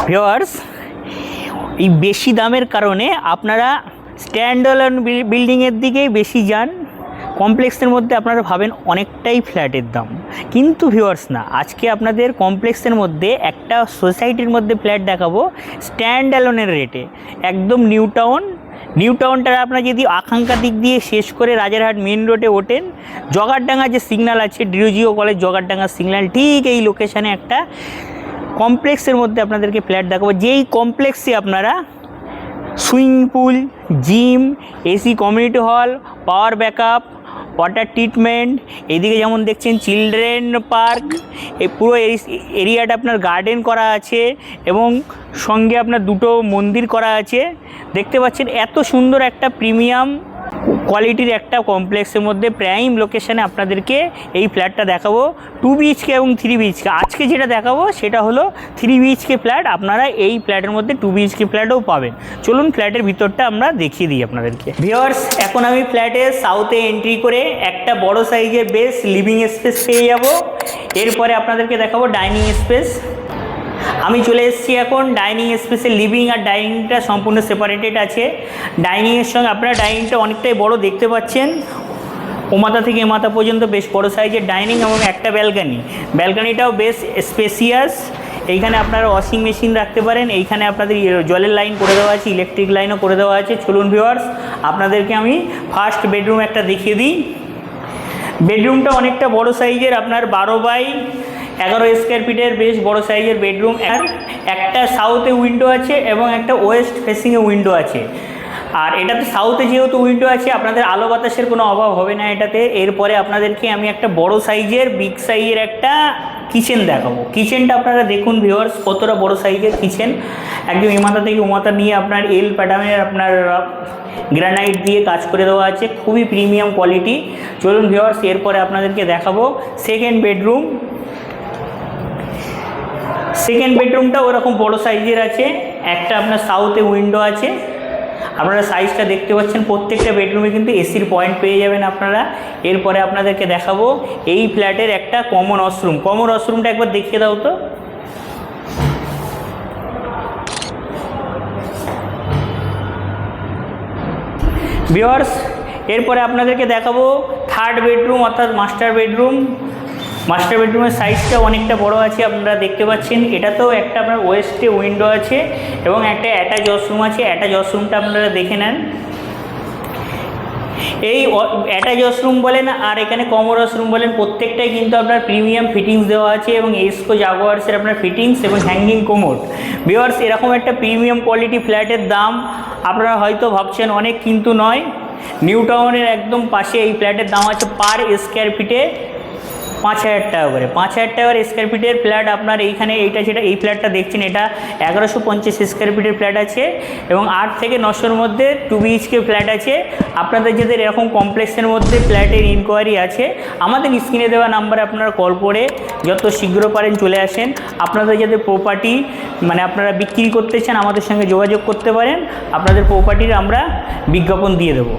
Viewers, এই বেশি দামের কারণে আপনারা স্ট্যান্ডঅ্যালোন বিল্ডিংয়ের দিকেই বেশি যান। কমপ্লেক্সের মধ্যে আপনারা ভাবেন অনেকটাই ফ্ল্যাটের দাম, কিন্তু ভিউয়ার্স না, আজকে আপনাদের কমপ্লেক্সের মধ্যে একটা সোসাইটির মধ্যে ফ্ল্যাট দেখাবো স্ট্যান্ডঅ্যালোনের রেটে, একদম নিউ টাউনটা আপনারা যদি আকাঙ্ক্ষা দিক দিয়ে শেষ করে রাজারহাট মেন রোডে ওঠেন, জগারডাঙ্গা যে সিগন্যাল আছে, ডিরোজিও কলেজ জগারডাঙ্গা সিগন্যাল, ঠিক এই লোকেশানে একটা কমপ্লেক্সের মধ্যে আপনাদেরকে ফ্ল্যাট দেখাবো, যেই কমপ্লেক্সে আপনারা swimming pool, gym, AC community hall, power backup, water treatment, এদিকে যেমন দেখছেন চিলড্রেন পার্ক, এই পুরো এরিয়াটা আপনার গার্ডেন করা আছে এবং সঙ্গে আপনার দুটো মন্দির করা আছে। দেখতে পাচ্ছেন এত সুন্দর একটা প্রিমিয়াম কোয়ালিটির একটা কমপ্লেক্সের মধ্যে প্রাইম লোকেশানে আপনাদেরকে এই ফ্ল্যাটটা দেখাবো, 2 BHK এবং 3 BHK। আজকে যেটা দেখাবো সেটা হলো 3 BHK ফ্ল্যাট। আপনারা এই ফ্ল্যাটের মধ্যে 2 BHK ফ্ল্যাটও পাবেন। চলুন ফ্ল্যাটের ভিতরটা আমরা দেখিয়ে দিই আপনাদেরকে। ভিউয়ার্স, এখন আমি ফ্ল্যাটের সাউথে এন্ট্রি করে একটা বড় সাইজের বেশ লিভিং স্পেস পেয়ে যাব। এরপরে আপনাদেরকে দেখাবো ডাইনিং স্পেস। আমি চলে এসেছি এখন ডাইনিং স্পেসে। লিভিং আর ডাইনিংটা সম্পূর্ণ সেপারেটেড আছে। ডাইনিংয়ের সঙ্গে আপনারা ডাইনিংটা অনেকটাই বড় দেখতে পাচ্ছেন, ও মাথা থেকে এ মাথা পর্যন্ত বেশ বড় সাইজের ডাইনিং এবং একটা ব্যালকানিটাও বেশ স্পেসিয়াস। এইখানে আপনারা ওয়াশিং মেশিন রাখতে পারেন। এইখানে আপনাদের জলের লাইন করে দেওয়া আছে, ইলেকট্রিক লাইনও করে দেওয়া আছে। চলুন ভিউয়ার্স, আপনাদেরকে আমি ফার্স্ট বেডরুম একটা দেখিয়ে দিই। বেডরুমটা অনেকটা বড় সাইজের, আপনার 12x11 স্কোয়ার ফিটের বেশ বড় সাইজের বেডরুম। আর একটা সাউথে উইন্ডো আছে এবং একটা ওয়েস্ট ফেসিংয়ে উইন্ডো আছে। আর এটাতে সাউথে যেহেতু উইন্ডো আছে, আপনাদের আলো বাতাসের কোনো অভাব হবে না এটাতে। এরপরে আপনাদেরকে আমি একটা বড় সাইজের বিগ সাইজের একটা কিচেন দেখাবো। কিচেনটা আপনারা দেখুন ভিউয়ার্স, কতটা বড় সাইজের কিচেন। একদম এ মাথা থেকে ও মাথা নিয়ে আপনার এল প্যাটার্নের আপনার গ্রানাইট দিয়ে কাজ করে দেওয়া আছে, খুবই প্রিমিয়াম কোয়ালিটি। চলুন ভিউয়ার্স, এরপরে আপনাদেরকে দেখাবো সেকেন্ড বেডরুমটা ওরকম বড় সাইজের আছে। একটা আপনার সাউথে উইন্ডো আছে। আপনারা সাইজটা দেখতে পাচ্ছেন, প্রত্যেকটা বেডরুমে কিন্তু এসির পয়েন্ট পেয়ে যাবেন আপনারা। এরপরে আপনাদেরকে দেখাবো এই ফ্ল্যাটের একটা কমন ওয়াশরুমটা একবার দেখিয়ে দাও তো। ভিউয়ার্স, এরপরে আপনাদেরকে দেখাবো থার্ড বেডরুম অর্থাৎ মাস্টার বেডরুমের সাইজটা অনেকটা বড় আছে, আপনারা দেখতে পাচ্ছেন। এটাতেও একটা আপনার ওয়েস্টে উইন্ডো আছে এবং একটা অ্যাটাচ ওয়াশরুম আছে। অ্যাটাচ ওয়াশরুমটা আপনারা দেখে নেন। এই অ্যাটাচ ওয়াশরুম বলেন আর এখানে কমন ওয়াশরুম বলেন, প্রত্যেকটাই কিন্তু আপনার প্রিমিয়াম ফিটিংস দেওয়া আছে এবং এসকো জাগুয়ার্সের আপনার ফিটিংস এবং হ্যাঙ্গিং কোমোড। ভিউয়ার্স, এরকম একটা প্রিমিয়াম কোয়ালিটি ফ্ল্যাটের দাম আপনারা হয়তো ভাবছেন অনেক, কিন্তু নয়। নিউ টাউনের একদম পাশে এই ফ্ল্যাটের দাম আছে পার স্কোয়ার ফিটে 5,000 টাকা করে। 5,000 টাকার স্কোয়ার ফিটের ফ্ল্যাট আপনার এইখানে, এই ফ্ল্যাটটা দেখছেন, এটা 1150 স্কোয়ার ফিটের ফ্ল্যাট আছে এবং 8 থেকে 900-র মধ্যে 2 BHK ফ্ল্যাট আছে। আপনাদের যাদের এরকম কমপ্লেক্সের মধ্যে ফ্ল্যাটের ইনকোয়ারি আছে, আমাদের স্ক্রিনে দেওয়া নাম্বারে আপনারা কল করে যত শীঘ্র পারেন চলে আসেন। আপনাদের যাদের প্রপার্টি মানে আপনারা বিক্রি করতে চান, আমাদের সঙ্গে যোগাযোগ করতে পারেন। আপনাদের প্রপার্টির আমরা বিজ্ঞাপন দিয়ে দেবো।